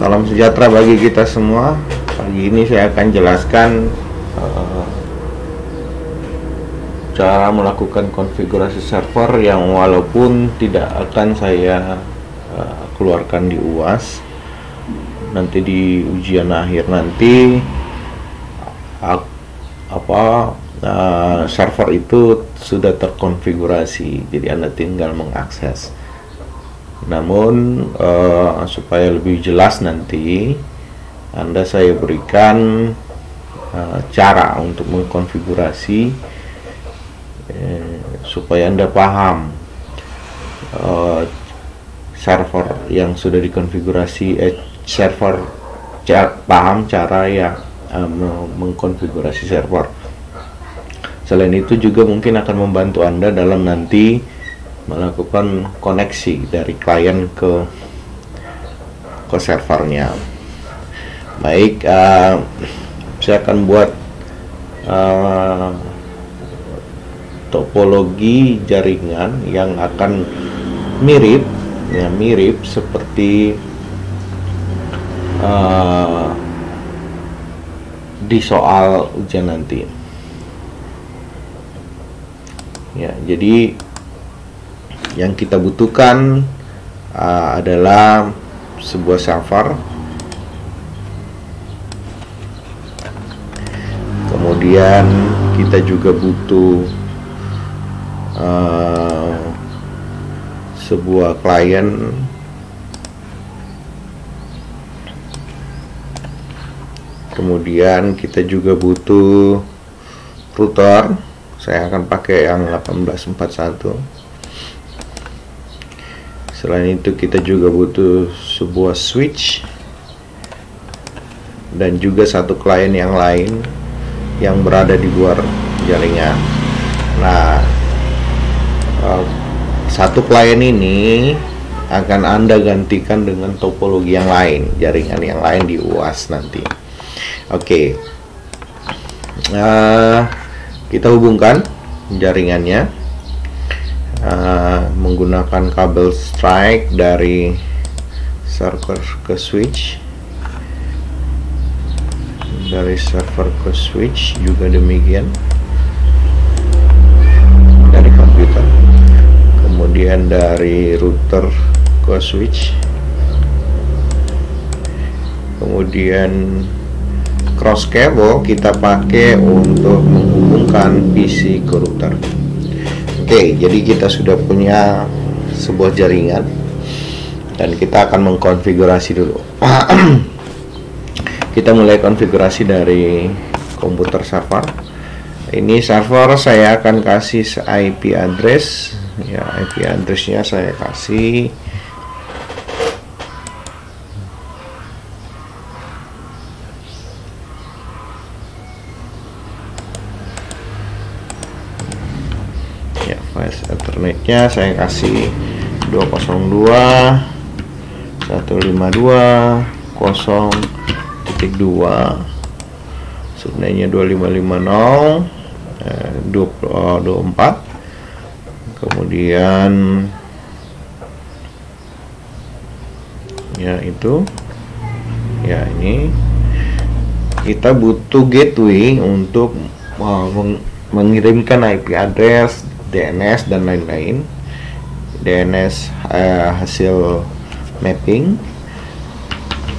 Salam sejahtera bagi kita semua. Pagi ini saya akan jelaskan cara melakukan konfigurasi server yang walaupun tidak akan saya keluarkan di UAS. Nanti di ujian akhir nanti server itu sudah terkonfigurasi, jadi Anda tinggal mengakses. Namun supaya lebih jelas nanti saya berikan cara untuk mengkonfigurasi supaya Anda paham server yang sudah dikonfigurasi, paham cara yang mengkonfigurasi server. Selain itu juga mungkin akan membantu Anda dalam nanti melakukan koneksi dari klien ke servernya. Baik, saya akan buat topologi jaringan yang akan mirip seperti di soal ujian nanti. Ya, jadi yang kita butuhkan adalah sebuah server, kemudian kita juga butuh sebuah klien, kemudian kita juga butuh router. Saya akan pakai yang 1841. Selain itu kita juga butuh sebuah switch dan juga satu klien yang lain yang berada di luar jaringan. Nah, satu klien ini akan Anda gantikan dengan topologi yang lain, jaringan yang lain di UAS nanti. Oke, kita hubungkan jaringannya menggunakan kabel strike dari server ke switch, dari server ke switch juga demikian, dari komputer, kemudian dari router ke switch, kemudian cross cable kita pakai untuk menghubungkan PC ke router. Oke, jadi kita sudah punya sebuah jaringan dan kita akan mengkonfigurasi dulu. Kita mulai konfigurasi dari komputer server. Ini server saya akan kasih IP address, ya, IP addressnya saya kasih ya, file ethernetnya saya kasih 202.152.0.2, sebenarnya 2550 24, kemudian ya itu ya, ini kita butuh gateway untuk mengirimkan IP address, DNS dan lain-lain. DNS hasil mapping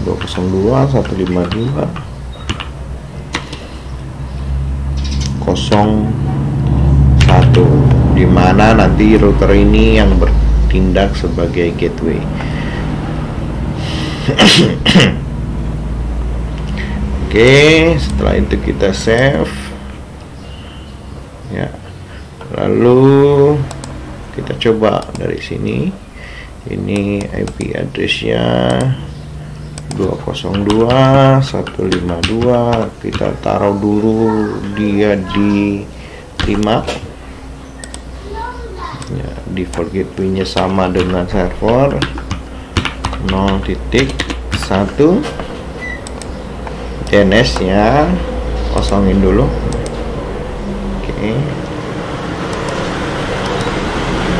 202.152.0.1, di mana nanti router ini yang bertindak sebagai gateway. Oke, setelah itu kita save ya, lalu kita coba dari sini. Ini IP addressnya 202.152, kita taruh dulu dia di 5 ya, default gateway-nya sama dengan server 0.1, DNS nya kosongin dulu. Oke.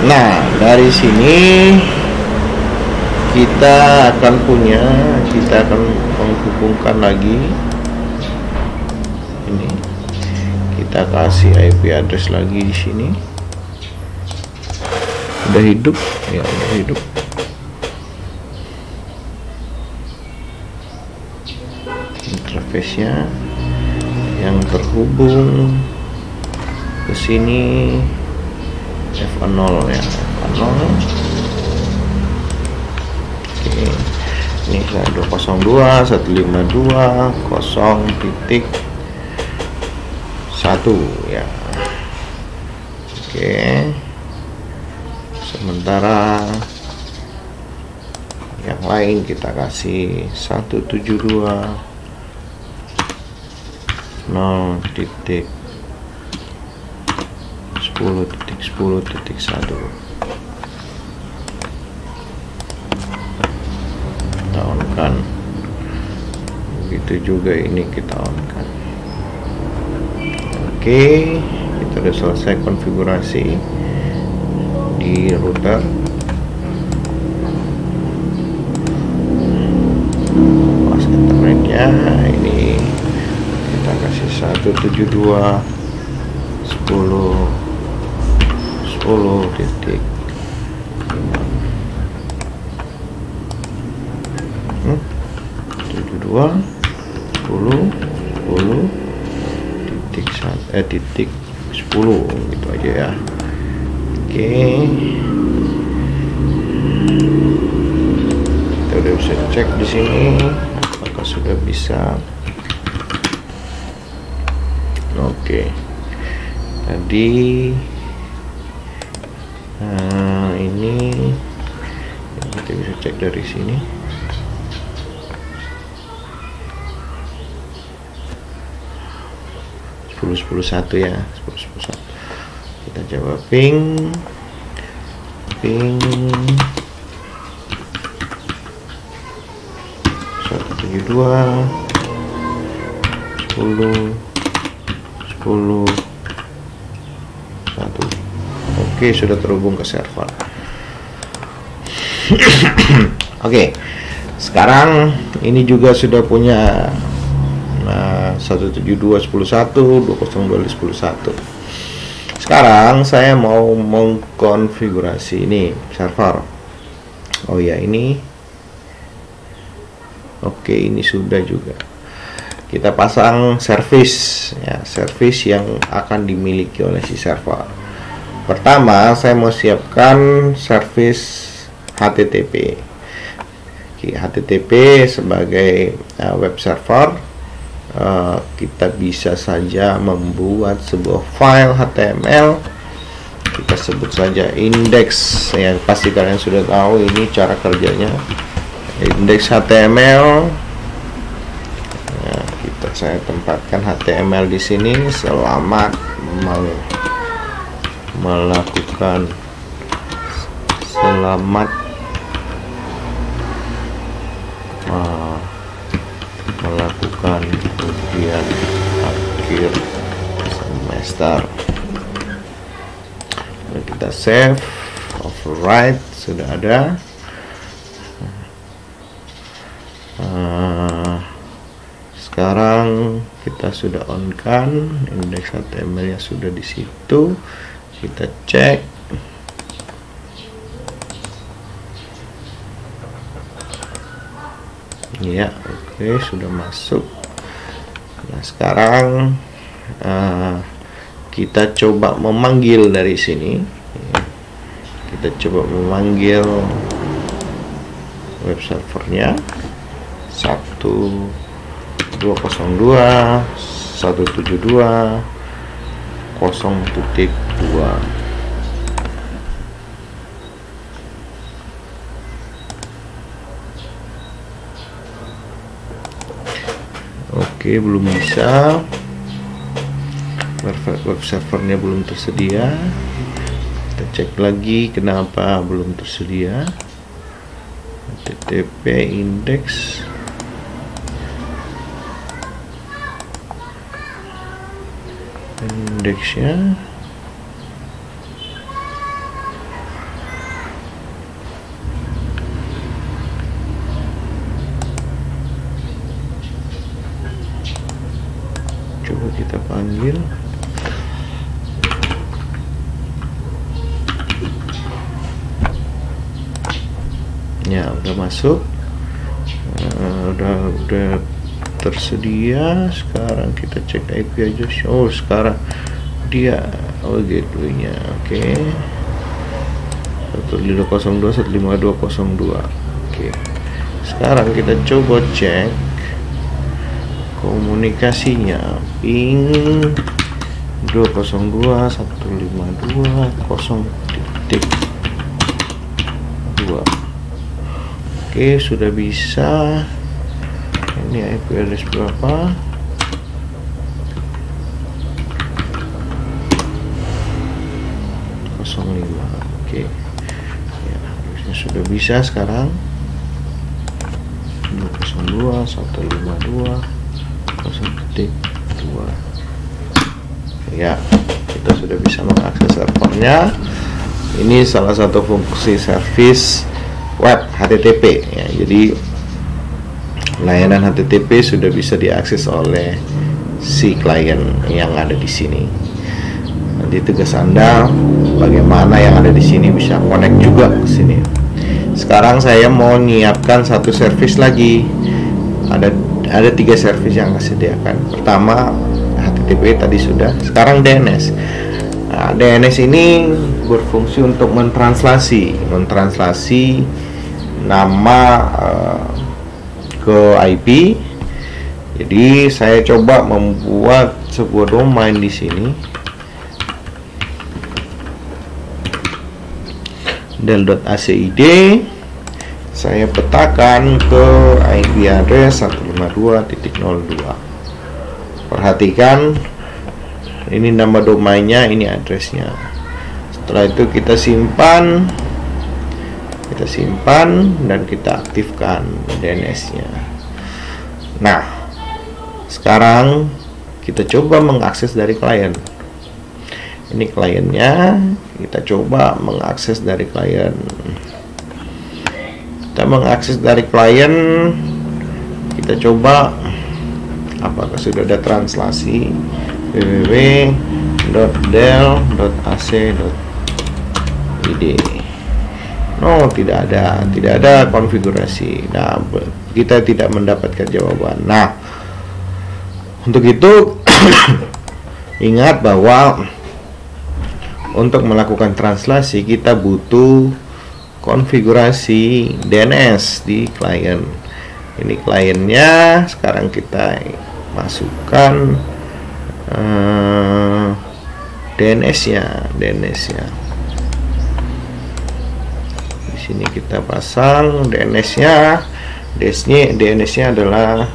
Nah, dari sini kita akan menghubungkan lagi ini. Kita kasih IP address lagi di sini. Udah hidup ya, udah hidup. Interface-nya yang terhubung ke sini F0 ya, F0. Oke, ini 202 152 0.1 ya. Oke, sementara yang lain kita kasih 172 0.10.10.1. Kita on kan, begitu juga ini kita on kan. Oke, kita udah selesai konfigurasi di router. Pas internetnya ini kita kasih 172 10.10.5. 10 gitu aja ya. Oke, kita udah bisa cek di sini apakah sudah bisa. Oke, tadi ini kita bisa cek dari sini. 10.11 ya, 10.11. Kita coba ping 172 10 1. Oke, sudah terhubung ke server. Oke, sekarang ini juga sudah punya 172.11 202.11. Sekarang saya mau mengkonfigurasi ini server. Oh ya, ini oke, ini sudah juga. Kita pasang service ya, service yang akan dimiliki oleh si server. Pertama, saya mau siapkan service HTTP. HTTP sebagai web server. Kita bisa saja membuat sebuah file HTML. Kita sebut saja index, yang pasti kalian sudah tahu ini cara kerjanya. Index HTML. Saya tempatkan HTML di sini. Selamat melakukan ujian akhir semester. Lalu kita save, override, sudah ada. Sekarang kita sudah on kan, indeks HTML nya sudah di situ. Kita cek. Ya, oke, sudah masuk. Nah, sekarang kita coba memanggil dari sini. Kita coba memanggil web servernya 1.2.172.0.2. Oke, belum bisa. Web servernya belum tersedia. Kita cek lagi kenapa belum tersedia. HTTP index. Indeksnya kita panggil. Ya, udah masuk. Udah tersedia. Sekarang kita cek IP aja. Oh, sekarang dia gateway-nya. Oke. 152.152.152. Oke. Sekarang kita coba cek komunikasinya. Ping 202.152.0.2. Oke, sudah bisa. Ini IP address berapa? Oke, ya, harusnya sudah bisa sekarang. 202.152.0.2. Ya, kita sudah bisa mengakses servernya. Ini salah satu fungsi service web HTTP ya. Jadi layanan HTTP sudah bisa diakses oleh si klien yang ada di sini. Nanti tugas Anda bagaimana yang ada di sini bisa connect juga ke sini. Sekarang saya mau menyiapkan satu service lagi. Ada 3 service yang saya sediakan. Pertama HTTP tadi sudah. Sekarang DNS. Nah, DNS ini berfungsi untuk mentranslasi nama ke IP. Jadi saya coba membuat sebuah domain di sini. Del.acid. Saya petakan ke IP address 152.0.2. Perhatikan, ini nama domainnya, ini addressnya. Setelah itu kita simpan dan kita aktifkan DNS-nya. Nah, sekarang kita coba mengakses dari klien. Ini kliennya, kita coba mengakses dari klien. Kita mengakses dari klien, kita coba apakah sudah ada translasi www.del.ac.id. No, tidak ada konfigurasi. Nah, kita tidak mendapatkan jawaban. Nah, untuk itu ingat bahwa untuk melakukan translasi kita butuh konfigurasi DNS di klien. Ini kliennya, sekarang kita masukkan DNS-nya. Di sini kita pasang DNS-nya. DNS-nya adalah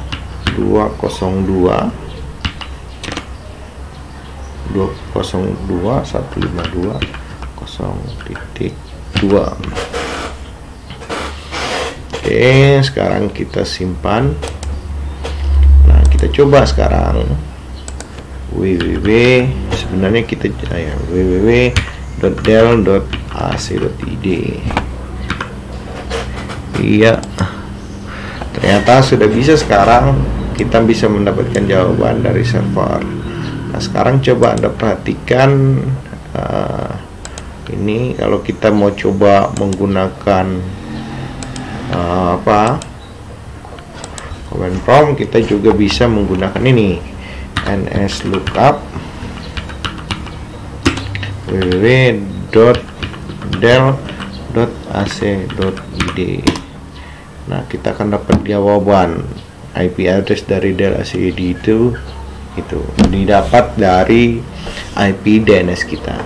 202.152.0.2. Oke, sekarang kita simpan. Nah, kita coba sekarang sebenarnya kita www.del.ac.id. Iya, ternyata sudah bisa. Sekarang kita bisa mendapatkan jawaban dari server. Nah, sekarang coba Anda perhatikan ini kalau kita mau coba menggunakan command prompt, kita juga bisa menggunakan ini nslookup www.del.ac.id. Nah, kita akan dapat jawaban IP address dari del.ac.id itu didapat dari IP DNS kita.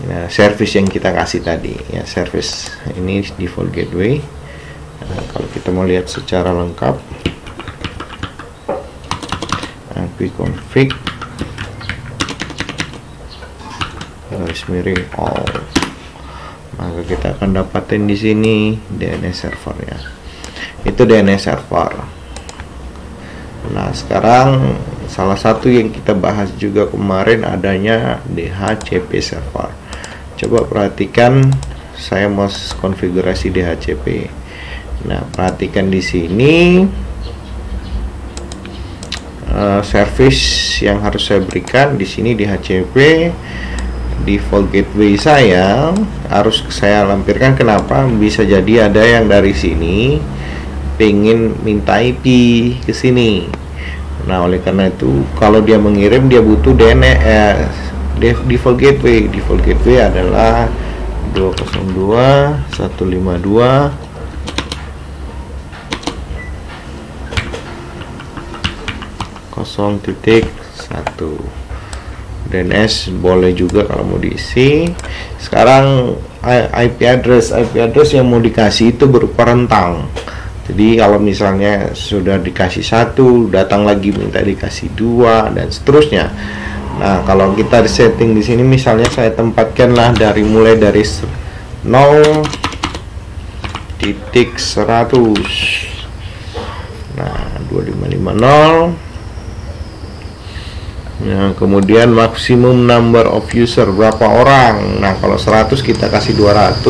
Nah, service yang kita kasih tadi ya, service ini default gateway. Nah, kalau kita mau lihat secara lengkap, IP config garis miring all, maka kita akan dapatin di sini DNS server ya. Itu DNS server. Nah, sekarang salah satu yang kita bahas juga kemarin adanya DHCP server. Coba perhatikan, saya mau konfigurasi DHCP. Nah, perhatikan di sini service yang harus saya berikan di sini di HCP. Default gateway saya harus saya lampirkan. Kenapa? Bisa jadi ada yang dari sini pengen minta IP ke sini. Nah, oleh karena itu kalau dia mengirim dia butuh DNS, default gateway. Default gateway adalah 202.152 0.1. DNS boleh juga kalau mau diisi. Sekarang IP address yang mau dikasih itu berupa rentang. Jadi kalau misalnya sudah dikasih 1, datang lagi minta dikasih 2 dan seterusnya. Nah, kalau kita setting di sini misalnya saya tempatkanlah mulai dari 0.100. Nah, 2550. Nah, kemudian maksimum number of user berapa orang. Nah, kalau 100 kita kasih 200,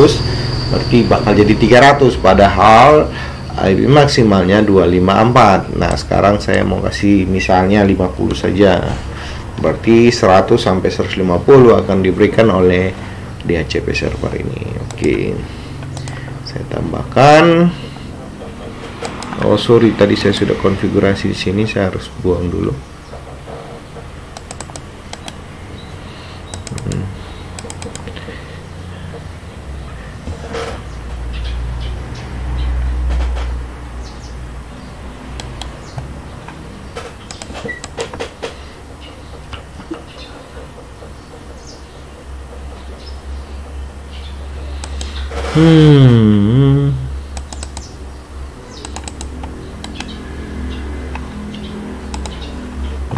berarti bakal jadi 300, padahal IP maksimalnya 254. Nah, sekarang saya mau kasih misalnya 50 saja. Berarti 100 sampai 150 akan diberikan oleh DHCP server ini. Oke. Saya tambahkan. Oh, sorry, tadi saya sudah konfigurasi di sini, saya harus buang dulu.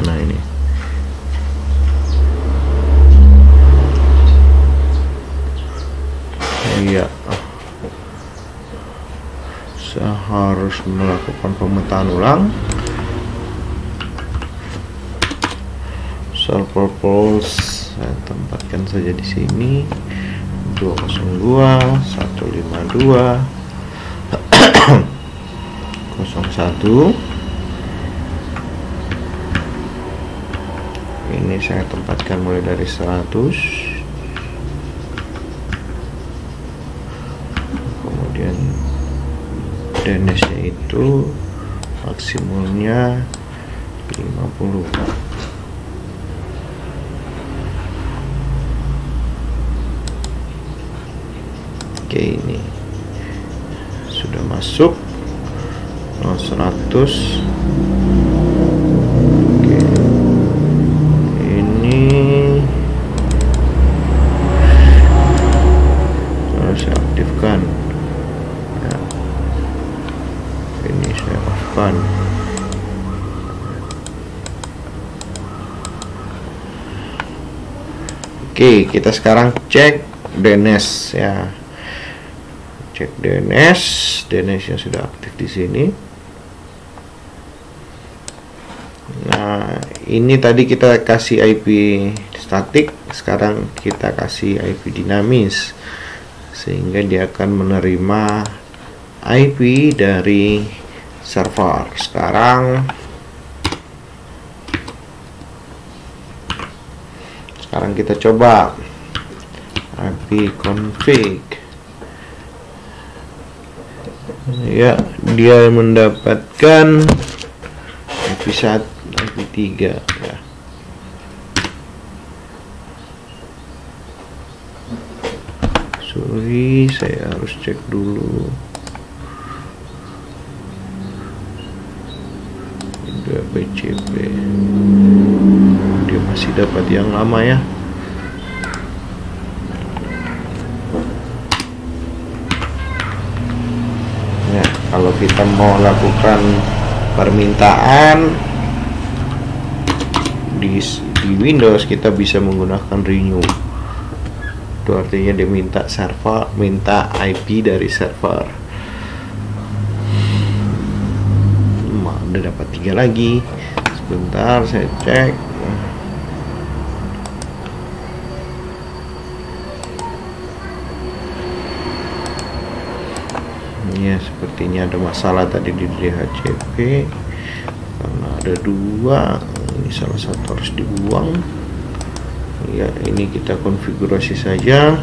Nah, ini iya, saya harus melakukan pemetaan ulang. Server pulse saya tempatkan saja di sini 202.152.01. Ini saya tempatkan mulai dari 100, kemudian DNS-nya itu maksimumnya 50. Oke, ini sudah masuk 100. Oke, ini harus saya aktifkan ya. Ini saya off-kan. Oke, kita sekarang cek DNS ya. Cek DNS yang sudah aktif di sini. Nah, ini tadi kita kasih IP statik, sekarang kita kasih IP dinamis, sehingga dia akan menerima IP dari server. Sekarang kita coba IP config. Ya, dia mendapatkan IP1, IP3 ya. Sorry, saya harus cek dulu. Udah PCP. Dia masih dapat yang lama ya. Kalau kita mau lakukan permintaan di Windows, kita bisa menggunakan renew. Itu artinya dia minta IP dari server. Udah dapat 3 lagi. Sebentar saya cek. Ya, sepertinya ada masalah tadi di DHCP karena ada dua, ini salah satu harus dibuang ya. Ini kita konfigurasi saja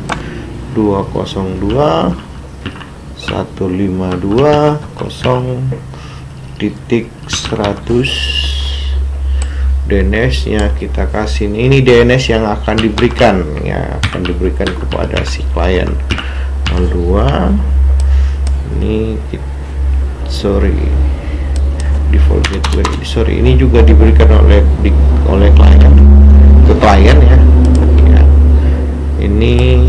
202.152.100 DNS nya kita kasih. Ini DNS yang akan diberikan ya, akan diberikan kepada si klien 02. Ini default gateway, ini juga diberikan oleh klien ke klien ya. Ini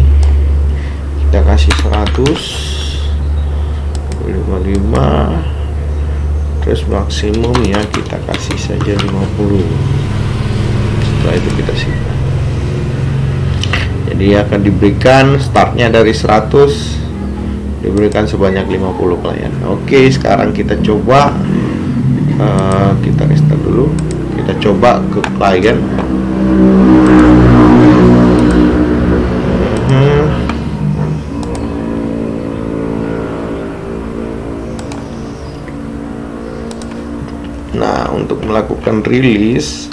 kita kasih 100, 55, terus maksimum ya kita kasih saja 50. Setelah itu kita simpan. Jadi akan diberikan startnya dari 100, diberikan sebanyak 50 klien. Oke, sekarang kita coba, kita restart dulu, kita coba ke klien. Nah, untuk melakukan rilis,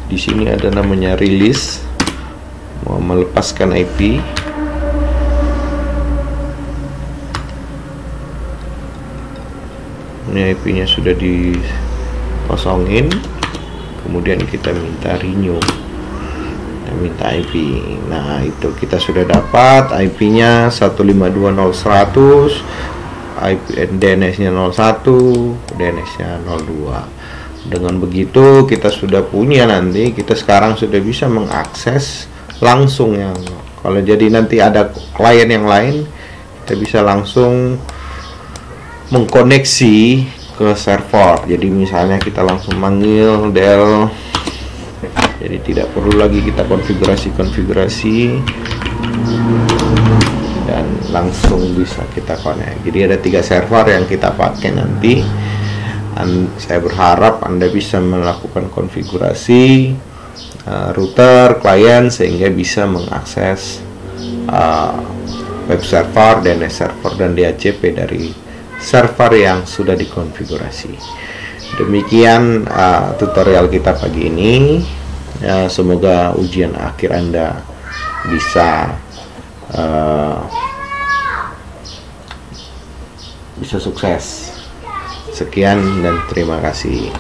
di sini ada namanya rilis, mau melepaskan IP. Ini IP-nya sudah dikosongin, kemudian kita minta renew, kita minta IP. Nah, itu kita sudah dapat IP-nya 152.0.100, DNS-nya 01, DNS-nya 02. Dengan begitu kita sudah punya, nanti kita sekarang sudah bisa mengakses langsung yang, kalau jadi nanti ada klien yang lain, kita bisa langsung mengkoneksi ke server. Jadi misalnya kita langsung manggil Dell, jadi tidak perlu lagi kita konfigurasi dan langsung bisa kita connect. Jadi ada 3 server yang kita pakai nanti. Saya berharap Anda bisa melakukan konfigurasi router, klien, sehingga bisa mengakses web server, DNS server, dan DHCP dari server yang sudah dikonfigurasi. Demikian tutorial kita pagi ini. Semoga ujian akhir Anda bisa sukses. Sekian dan terima kasih.